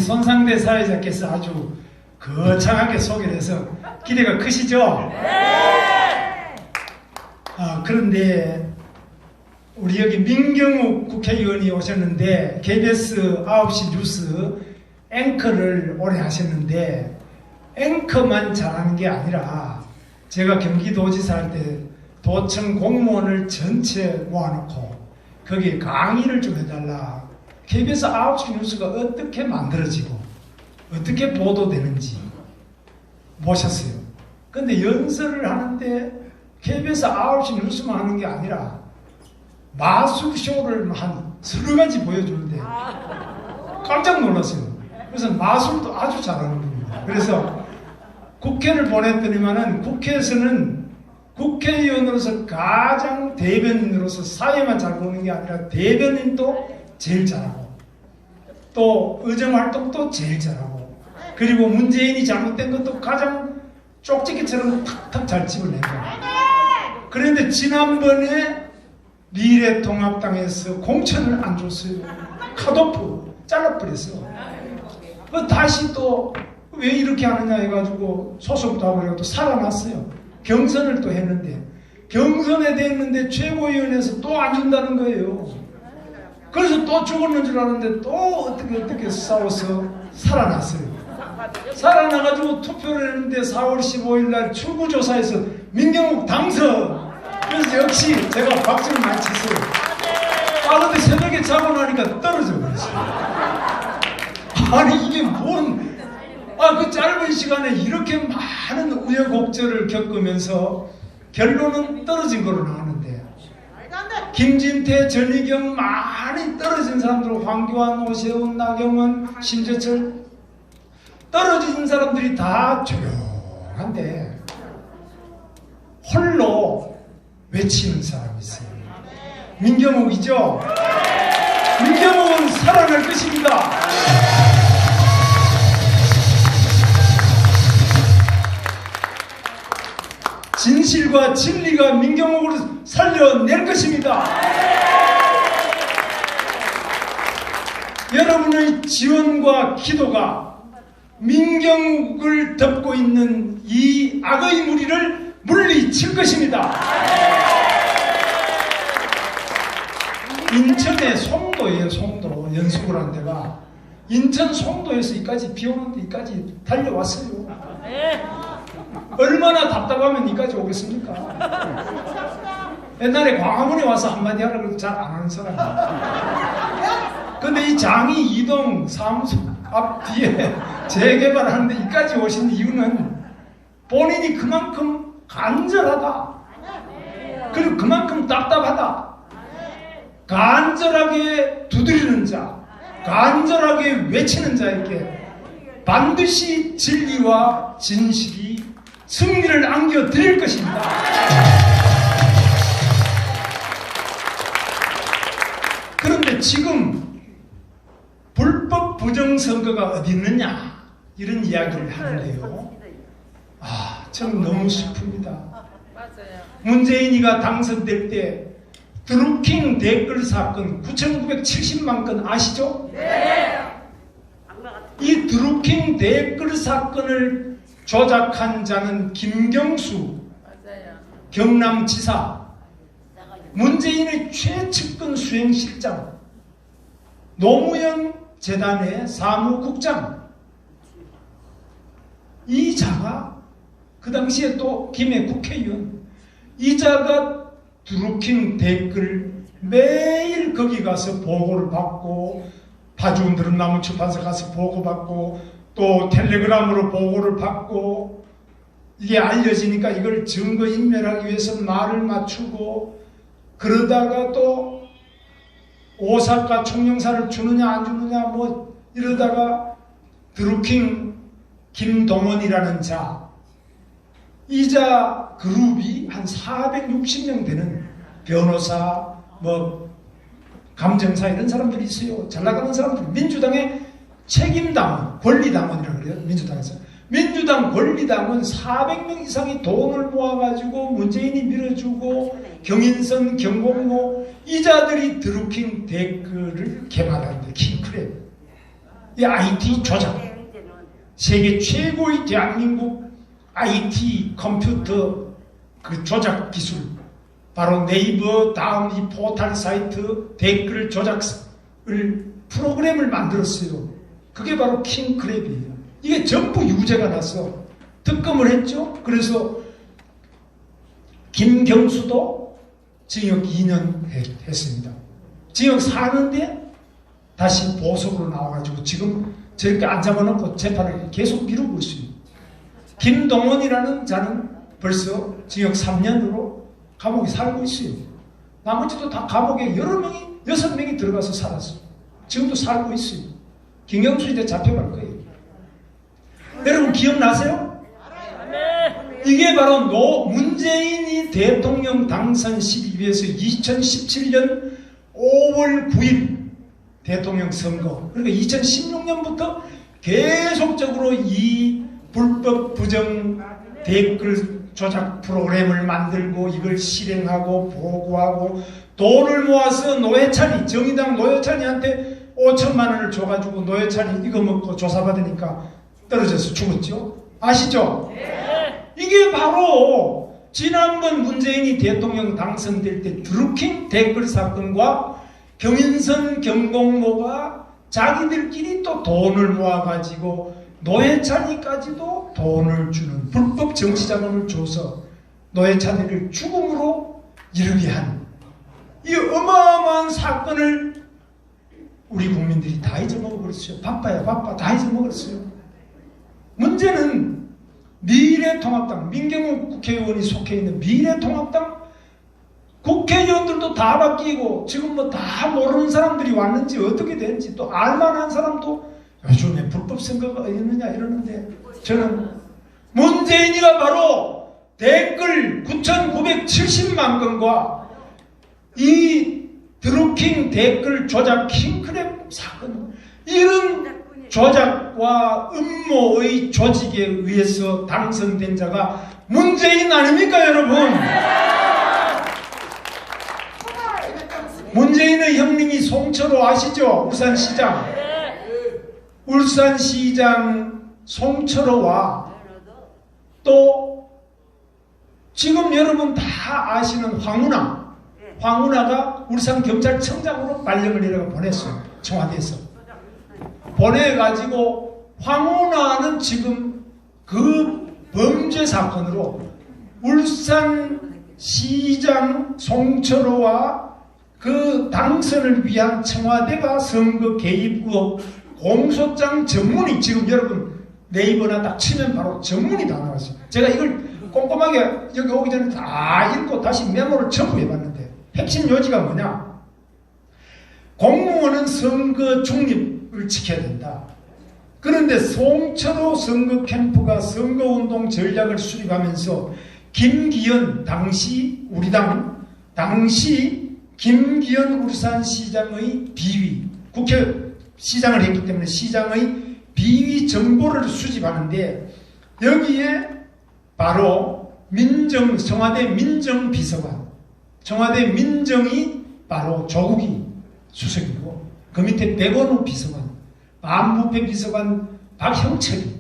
손상대 사회자께서 아주 거창하게 소개를 해서 기대가 크시죠? 네! 그런데 우리 여기 민경욱 국회의원이 오셨는데 KBS 9시 뉴스 앵커를 오래 하셨는데 앵커만 잘하는 게 아니라 제가 경기도지사 할 때 도청 공무원을 전체 모아놓고 거기에 강의를 좀 해달라. KBS 9시 뉴스가 어떻게 만들어지고 어떻게 보도되는지 모셨어요. 근데 연설을 하는데 KBS 9시 뉴스만 하는 게 아니라 마술쇼를 한 서너 가지 보여주는데 깜짝 놀랐어요. 그래서 마술도 아주 잘하는 분입니다. 그래서 국회를 보냈더니만은 국회에서는 국회의원으로서 가장 대변인으로서 사회만 잘 보는 게 아니라 대변인도 제일 잘하고 또 의정활동도 제일 잘하고 그리고 문재인이 잘못된 것도 가장 쪽지기처럼 탁탁 잘 집어낸 거예요. 그런데 지난번에 미래통합당에서 공천을 안 줬어요. 컷오프 잘라버렸어. 다시 또 왜 이렇게 하느냐 해가지고 소송도 하고 그래서 또 살아났어요. 경선을 또 했는데 경선에 됐는데 최고위원회에서 또 안 준다는 거예요. 그래서 또 죽었는 줄 알았는데 또 어떻게 싸워서 살아났어요. 살아나가지고 투표를 했는데 4월 15일 날 출구조사에서 민경욱 당선. 그래서 역시 제가 박수를 많이 쳤어요. 근데 새벽에 자고 나니까 떨어져 버렸어요. 아니 이게 뭔 그 짧은 시간에 이렇게 많은 우여곡절을 겪으면서 결론은 떨어진 거로 나오는데 김진태, 전희경 많이 떨어진 사람들 황교안, 오세훈, 나경원, 심재철 떨어진 사람들이 다 조용한데 홀로 외치는 사람이 있어요. 민경욱이죠? 민경욱은 살아날 것입니다. 진실과 진리가 민경욱을 살려낼 것입니다. 여러분의 지원과 기도가 민경욱을 덮고 있는 이 악의 무리를 물리칠 것입니다. 인천의 송도예요. 송도 연수구를 한 데가 인천 송도에서 이까지 비 오는데 이까지 달려왔어요. 얼마나 답답하면 이까지 오겠습니까? 옛날에 광화문에 와서 한마디 하라고 해도 잘 안 하는 사람이에요. 근데 이 장이 이동 사무소 앞 뒤에 재개발하는데 이까지 오신 이유는 본인이 그만큼 간절하다. 그리고 그만큼 답답하다. 간절하게 두드리는 자, 간절하게 외치는 자에게 반드시 진리와 진실이 승리를 안겨드릴 것입니다. 그런데 지금 불법 부정선거가 어디 있느냐 이런 이야기를 하는데요. 저는 너무 슬픕니다. 문재인이가 당선될 때 드루킹 댓글 사건 9,970만 건 아시죠? 네. 이 드루킹 댓글 사건을 조작한 자는 김경수 경남지사, 문재인의 최측근 수행실장, 노무현 재단의 사무국장, 이 자가 그 당시에 또 김해 국회의원, 이 자가 드루킹 댓글 매일 거기 가서 보고를 받고 파주 느릅나무 출판사 가서 보고받고 또 텔레그램으로 보고를 받고 이게 알려지니까 이걸 증거인멸하기 위해서 말을 맞추고 그러다가 또 오사카 총영사를 주느냐 안 주느냐 뭐 이러다가 드루킹 김동원이라는 자, 이자 그룹이 한 460명 되는 변호사, 뭐 감정사 이런 사람들이 있어요. 잘 나가는 사람들. 민주당의 책임당원, 권리당원이라고 그래요. 민주당에서. 민주당 권리당원 400명 이상이 돈을 모아가지고 문재인이 밀어주고 경인선, 경공모 이자들이 드루킹 댓글을 개발하는데 킹크랩. 이 IT 조작, 세계 최고의 대한민국 IT 컴퓨터 그 조작 기술, 바로 네이버 다음 이 포털 사이트 댓글 조작을 프로그램을 만들었어요. 그게 바로 킹크랩이에요. 이게 전부 유죄가 나서 특검을 했죠. 그래서 김경수도 징역 2년 했습니다. 징역 4년인데 다시 보석으로 나와가지고 지금 저렇게 안 잡아놓고 재판을 계속 미루고 있어요. 김동원이라는 자는 벌써 징역 3년으로 감옥에 살고 있어요. 나머지도 다 감옥에 여러 명이, 6명이 들어가서 살았어요. 지금도 살고 있어요. 김경수 이제 잡혀갈 거예요. 여러분 기억나세요? 이게 바로 문재인이 대통령 당선시키기 위해서 2017년 5월 9일 대통령 선거, 그러니까 2016년부터 계속적으로 이 불법 부정 댓글 조작 프로그램을 만들고 이걸 실행하고 보고하고 돈을 모아서 노회찬이, 정의당 노회찬이한테 5천만 원을 줘가지고 노회찬이 이거 먹고 조사받으니까 떨어져서 죽었죠. 아시죠? 이게 바로 지난번 문재인이 대통령 당선될 때 드루킹 댓글 사건과 경인선 경공모가 자기들끼리 또 돈을 모아가지고 노회찬이까지도 돈을 주는 불법 정치자금을 줘서 노회찬이를 죽음으로 이르게 한 이 어마어마한 사건을 우리 국민들이 다 잊어먹어버렸어요. 바빠요, 바빠. 다 잊어먹었어요. 문제는 미래통합당, 민경욱 국회의원이 속해 있는 미래통합당 국회의원들도 다 바뀌고 지금 뭐 다 모르는 사람들이 왔는지 어떻게 되는지 또 알만한 사람도 요즘에 불법 선거가 있느냐 이러는데, 저는 문재인이가 바로 댓글 9,970만 건과 이 드루킹 댓글 조작 킹크랩 사건, 이런 조작과 음모의 조직에 의해서 당선된 자가 문재인 아닙니까 여러분? 문재인의 형님이 송철호 아시죠? 울산시장. 울산시장 송철호와 또 지금 여러분 다 아시는 황운하가 울산경찰청장으로 발령을 내려가 보냈어요. 청와대에서 보내가지고 황운하는 지금 그 범죄 사건으로 울산시장 송철호와 그 당선을 위한 청와대가 선거 개입 의혹 공소장 전문이, 지금 여러분 네이버나 딱 치면 바로 전문이 다 나왔어요. 제가 이걸 꼼꼼하게 여기 오기 전에 다 읽고 다시 메모를 전부 해봤는데, 핵심 요지가 뭐냐? 공무원은 선거 중립을 지켜야 된다. 그런데 송철호 선거 캠프가 선거운동 전략을 수립하면서 김기현, 당시 우리 당 당시 김기현 울산시장의 비위, 국회시장을 했기 때문에 시장의 비위 정보를 수집하는데, 여기에 바로 청와대 민정비서관, 청와대 민정이 바로 조국이 수석이고, 그 밑에 백원우 비서관, 반부패 비서관 박형철이,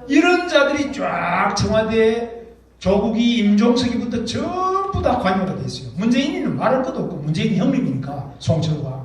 이런 자들이 쫙 청와대 조국이 임종석이부터 전부 다 관여가 됐어요. 문재인이는 말할 것도 없고, 문재인이 형님이니까, 송철호가.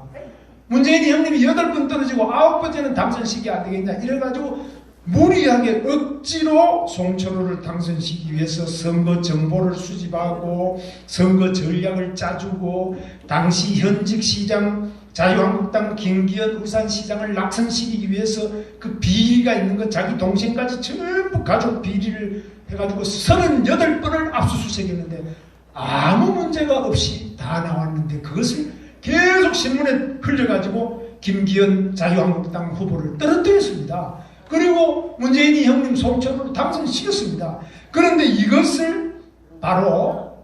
문재인이 형님이 8번 떨어지고 9번째는 당선시키기 안 되겠냐 이래가지고 무리하게 억지로 송철호를 당선시키기 위해서 선거 정보를 수집하고 선거 전략을 짜주고, 당시 현직 시장 자유한국당 김기현 울산시장을 낙선시키기 위해서 그 비리가 있는 것 자기 동생까지 전부 가족 비리를 해가지고 38번을 압수수색했는데 아무 문제가 없이 다 나왔는데, 그것을 계속 신문에 흘려가지고 김기현 자유한국당 후보를 떨어뜨렸습니다. 그리고 문재인이 형님 송철호를 당선시켰습니다. 그런데 이것을 바로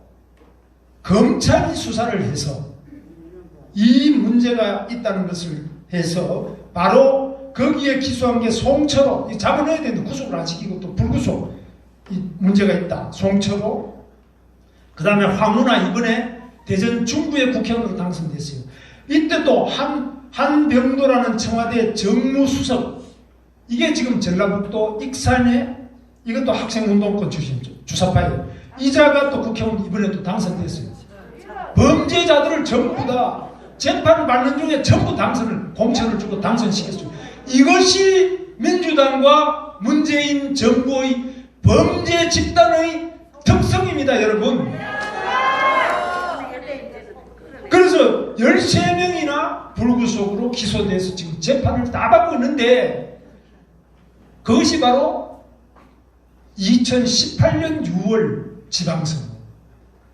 검찰이 수사를 해서 이 문제가 있다는 것을 해서 바로 거기에 기소한 게 송철호, 잡아내야 되는데 구속을 안 시키고 또 불구속, 이 문제가 있다. 송철호, 그 다음에 황운하, 이번에 대전 중부의 국회의원으로 당선됐어요. 이때 또 한 한병도라는 청와대 정무수석, 이게 지금 전라북도 익산에 이것도 학생운동권 출신 주사파예요. 이자가 또 국회의원 이번에 또 당선됐어요. 범죄자들을 전부 다 재판을 받는 중에 전부 공천을 주고 당선시켰어요. 이것이 민주당과 문재인 정부의 범죄 집단의 특성입니다, 여러분. 그래서 13명이나 불구속으로 기소돼서 지금 재판을 다 받고 있는데, 그것이 바로 2018년 6월 지방선거,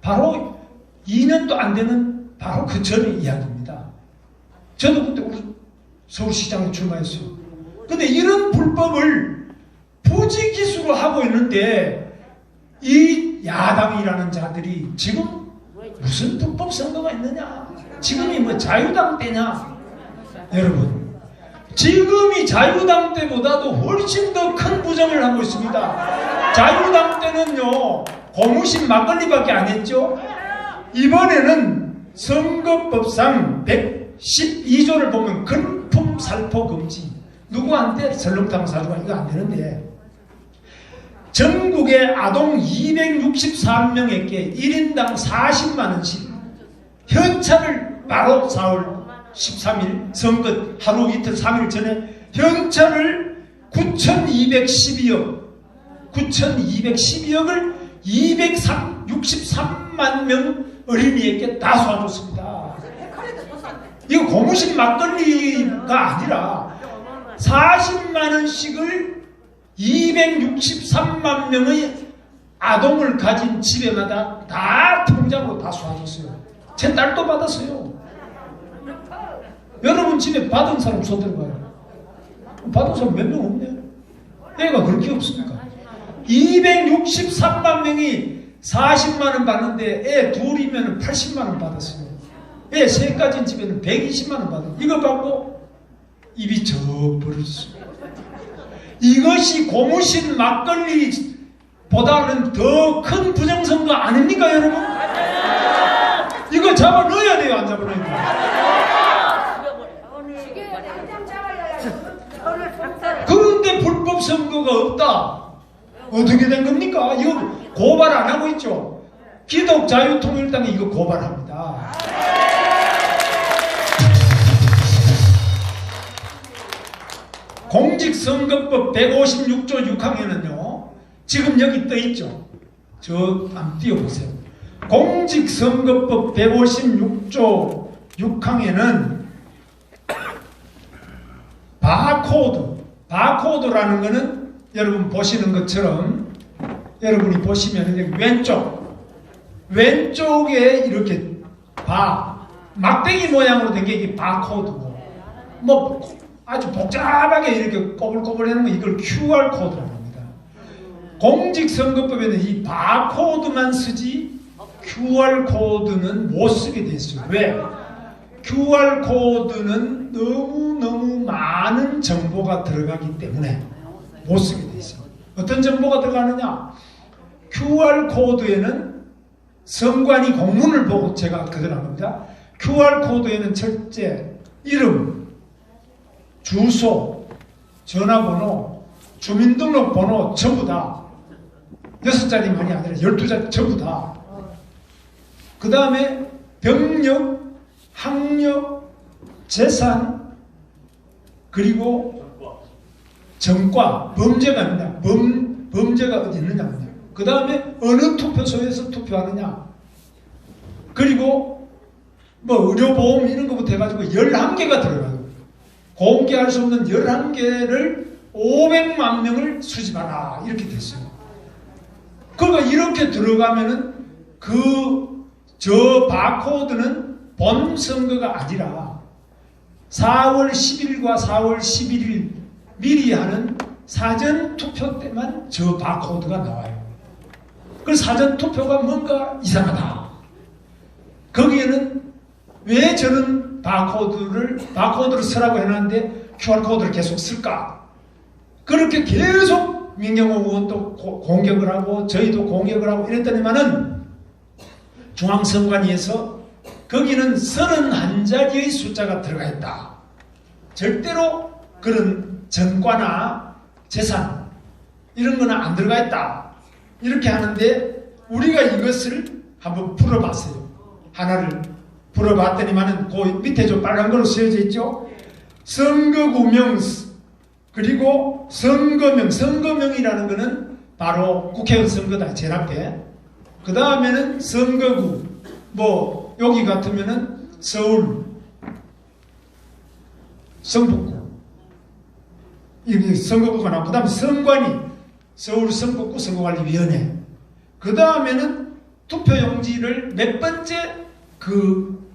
바로 2년도 안 되는 바로 그 전의 이야기입니다. 저도 그때 우리 서울시장에 출마했어요. 근데 이런 불법을 부지기수로 하고 있는데, 이 야당이라는 자들이 지금 무슨 불법 선거가 있느냐? 지금이 뭐 자유당 때냐? 여러분, 지금이 자유당 때보다도 훨씬 더 큰 부정을 하고 있습니다. 자유당 때는요, 고무신 막걸리밖에 안 했죠. 이번에는 선거법상 112조를 보면 금품 살포 금지, 누구한테 설렁탕 사주가 이거 안 되는데, 전국의 아동 263명에게 1인당 40만원씩 현찰을 바로 4월 13일 선거 하루 이틀 3일 전에 현찰을 9,212억을 263만 명 어린이에게 다 쏴줬습니다. 이거 고무신 막걸리가 아니라 40만원씩을 263만 명의 아동을 가진 집에마다 다 통장으로 다 쏴줬어요. 제 딸도 받았어요. 여러분 집에 받은 사람 손들어봐요. 받은 사람 몇 명 없네요. 애가 그렇게 없습니까? 263만 명이 40만원 받는데 애 둘이면 80만원 받았어요. 애 셋 가진 집에는 120만원 받았어요. 이거 받고 입이 저 벌어졌어요. 이것이 고무신 막걸리보다는 더 큰 부정선거 아닙니까, 여러분? 이거 잡아 넣어야 돼요, 안 잡아 넣어야 돼요? 그런데 불법 선거가 없다. 어떻게 된 겁니까? 이거 고발 안 하고 있죠. 기독자유통일당이 이거 고발합니다. 공직선거법 156조 6항에는요, 지금 여기 떠있죠. 저 한번 띄워보세요. 공직선거법 156조 6항에는 바코드라는 거는 여러분 보시는 것처럼, 여러분이 보시면 여기 왼쪽에 이렇게 막대기 모양으로 된 게 이게 바코드고, 뭐 아주 복잡하게 이렇게 꼬불꼬불 하는 거, 이걸 QR코드라고 합니다. 공직선거법에는 이 바코드만 쓰지 QR코드는 못 쓰게 돼 있어요. 왜? QR코드는 너무너무 많은 정보가 들어가기 때문에 못 쓰게 돼 있어요. 어떤 정보가 들어가느냐? QR코드에는 선관위 공문을 보고 제가 그대로 합니다. QR코드에는 첫째, 이름, 주소, 전화번호, 주민등록번호 전부 다 6자리만이 아니라 12자리 전부 다. 그 다음에 병력, 학력, 재산, 그리고 정과, 범죄가 있느냐, 범죄가 어디 있느냐. 그 다음에 어느 투표소에서 투표하느냐. 그리고 뭐 의료보험 이런 것부터 해가지고 11개가 들어가요. 공개할 수 없는 11개를 500만 명을 수집하라 이렇게 됐어요. 그러니까 이렇게 들어가면은 저 바코드는 본 선거가 아니라 4월 10일과 4월 11일 미리 하는 사전 투표 때만 저 바코드가 나와요. 그 사전 투표가 뭔가 이상하다. 거기에는 왜 저는 바코드를 쓰라고 해놨는데 QR코드를 계속 쓸까? 그렇게 계속 민경호 의원도 공격을 하고 저희도 공격을 하고 이랬더니만은 중앙선관위에서 거기는 31자리의 숫자가 들어가 있다. 절대로 그런 전과나 재산 이런 거는 안 들어가 있다. 이렇게 하는데 우리가 이것을 한번 풀어봤어요. 하나를 풀어봤더니만은 그 밑에 좀 빨간 걸로 쓰여져 있죠. 선거구명 그리고 선거명. 선거명이라는 거는 바로 국회의원 선거다. 제일 앞에. 그 다음에는 선거구. 뭐 여기 같으면은 서울, 성북구 이렇게 선거구가 나오고, 그 다음에 선관위, 서울 선거구 선거관리위원회. 그 다음에는 투표용지를 몇 번째 그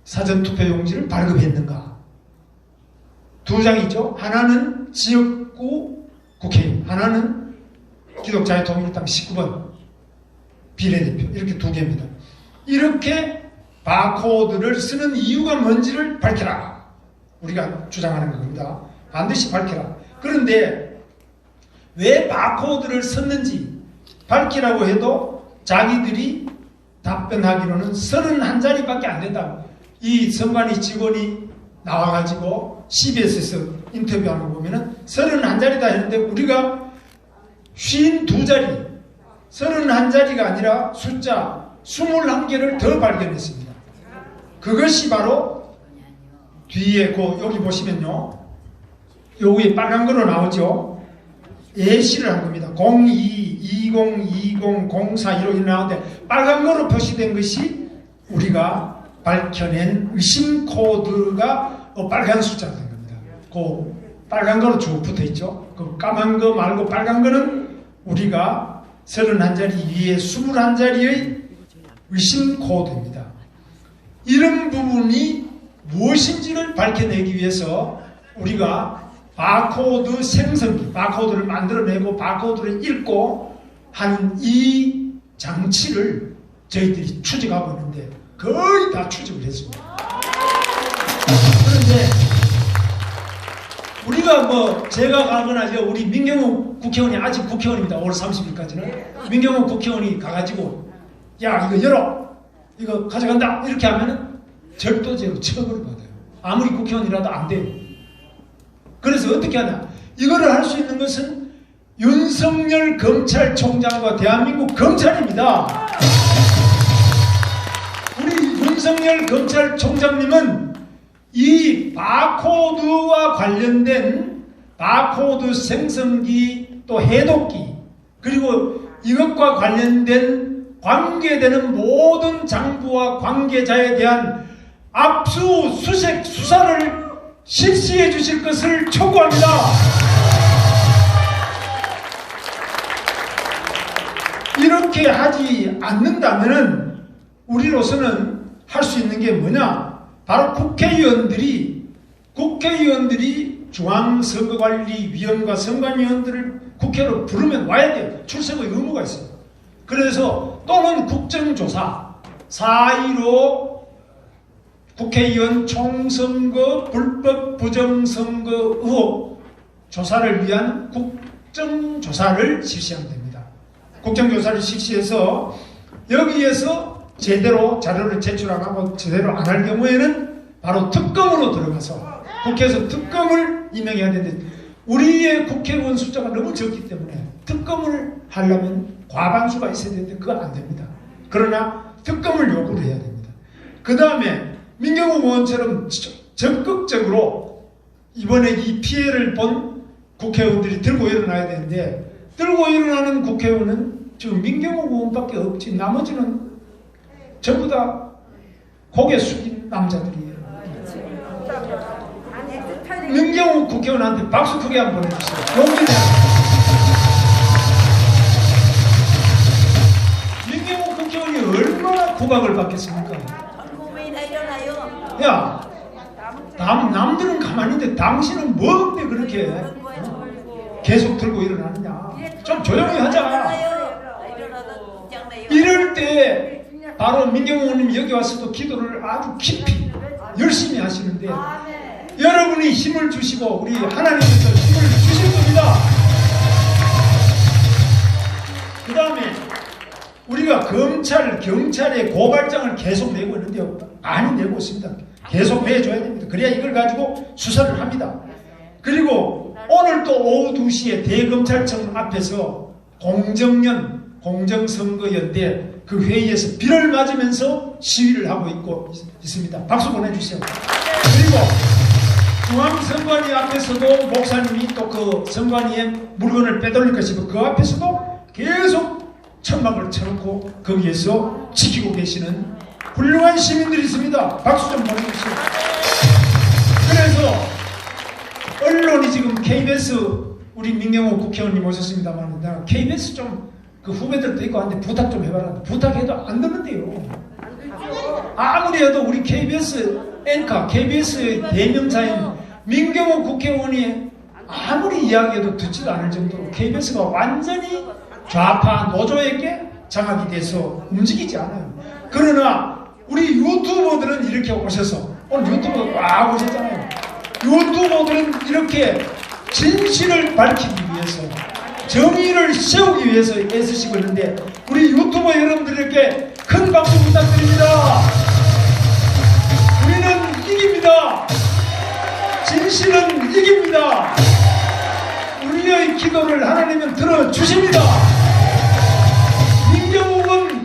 사전투표용지를 발급했는가. 두 장이죠. 하나는 지역구 국회의원, 하나는 기독자유통일당 19번 비례대표. 이렇게 두 개입니다. 이렇게 바코드를 쓰는 이유가 뭔지를 밝혀라. 우리가 주장하는 겁니다. 반드시 밝혀라. 그런데 왜 바코드를 썼는지 밝히라고 해도 자기들이 답변하기로는 31자리밖에 안 된다. 이 선관위 직원이 나와가지고 CBS에서 인터뷰하는 거 보면은 31자리다 했는데 우리가 52자리, 31자리가 아니라 숫자 21개를 더 발견했습니다. 그것이 바로 뒤에 여기 보시면요. 여기에 빨간 거로 나오죠. 예시를 한 겁니다. 02, 20, 20, 04 이렇게 나오는데 빨간 거로 표시된 것이 우리가 밝혀낸 의심 코드가 빨간 숫자가 된 겁니다. 그 빨간 거로 쭉 붙어 있죠. 그 까만 거 말고 빨간 거는 우리가 31자리 위에 21자리의 의심 코드입니다. 이런 부분이 무엇인지를 밝혀내기 위해서 우리가 바코드 생성기, 바코드를 만들어내고 바코드를 읽고 하는 이 장치를 저희들이 추적하고 있는데 거의 다 추적을 했습니다. 그런데 우리가 뭐 제가 가거나 우리 민경욱 국회의원이 아직 국회의원입니다. 5월 30일까지는 민경욱 국회의원이 가가지고 야 이거 열어 이거 가져간다 이렇게 하면은 절도죄로 처벌을 받아요. 아무리 국회의원이라도 안 돼요. 그래서 어떻게 하냐, 이거를 할 수 있는 것은 윤석열 검찰총장과 대한민국 검찰입니다. 우리 윤석열 검찰총장님은 이 바코드와 관련된 바코드 생성기 또 해독기 그리고 이것과 관련된 관계되는 모든 장부와 관계자에 대한 압수수색 수사를 실시해 주실 것을 촉구합니다. 이렇게 하지 않는다면 우리로서는 할 수 있는 게 뭐냐, 바로 국회의원들이 중앙선거관리위원과 선관위원들을 국회로 부르면 와야 돼요. 출석의 의무가 있어요. 그래서 또는 국정조사 4.15 국회의원 총선거 불법 부정선거 의혹 조사를 위한 국정조사를 실시하면 됩니다. 국정조사를 실시해서 여기에서 제대로 자료를 제출 안 하고 제대로 안 할 경우에는 바로 특검으로 들어가서 국회에서 특검을 임명해야 되는데 우리의 국회의원 숫자가 너무 적기 때문에 특검을 하려면 과반수가 있어야 되는데 그건 안 됩니다. 그러나 특검을 요구를 해야 됩니다. 그 다음에 민경욱 의원처럼 적극적으로 이번에 이 피해를 본 국회의원들이 들고 일어나야 되는데 들고 일어나는 국회의원은 지금 민경욱 의원밖에 없지 나머지는 전부 다 고개 숙인 남자들이에요. 민경욱 국회의원한테 박수 크게 한번 보내주세요. 용기 내요. 민경욱 국회의원이 얼마나 구박을 받겠습니까? 야, 남들은 가만히 있는데 당신은 뭔데 그렇게 계속 들고 일어나느냐. 좀 조용히 하자. 이럴 때 바로 민경욱 의원님이 여기 와서도 기도를 아주 깊이 열심히 하시는데 여러분이 힘을 주시고 우리 하나님께서 힘을 주실 겁니다. 그 다음에 우리가 경찰에 고발장을 계속 내고 있는데요. 많이 내고 있습니다. 계속 내줘야 됩니다. 그래야 이걸 가지고 수사를 합니다. 그리고 오늘 또 오후 2시에 대검찰청 앞에서 공정선거연대 그 회의에서 비를 맞으면서 시위를 하고 있습니다. 박수 보내주세요. 그리고 중앙선관위 앞에서도 목사님이 또 그 선관위의 물건을 빼돌릴 것이고 그 앞에서도 계속 천막을 쳐놓고 거기에서 지키고 계시는 훌륭한 시민들이 있습니다. 박수 좀 보내주세요. 그래서 언론이 지금 KBS 우리 민경호 국회의원님 오셨습니다만 내가 KBS 좀 그 후배들도 있고 한데 부탁 좀 해봐라. 부탁해도 안 듣는데요. 아무리 해도 우리 KBS 앵커, KBS의 대명사인 민경호 국회의원이 아무리 이야기해도 듣지도 않을 정도로 KBS가 완전히 좌파 노조에게 장악이 돼서 움직이지 않아요. 그러나 우리 유튜버들은 이렇게 오셔서 오늘 유튜버 꽉 오셨잖아요. 유튜버들은 이렇게 진실을 밝히기 위해서 정의를 세우기 위해서 애쓰시고 있는데 우리 유튜버 여러분들에게 큰 박수 부탁드립니다. 우리는 이깁니다. 진실은 이깁니다. 우리의 기도를 하나님은 들어주십니다. 민경욱은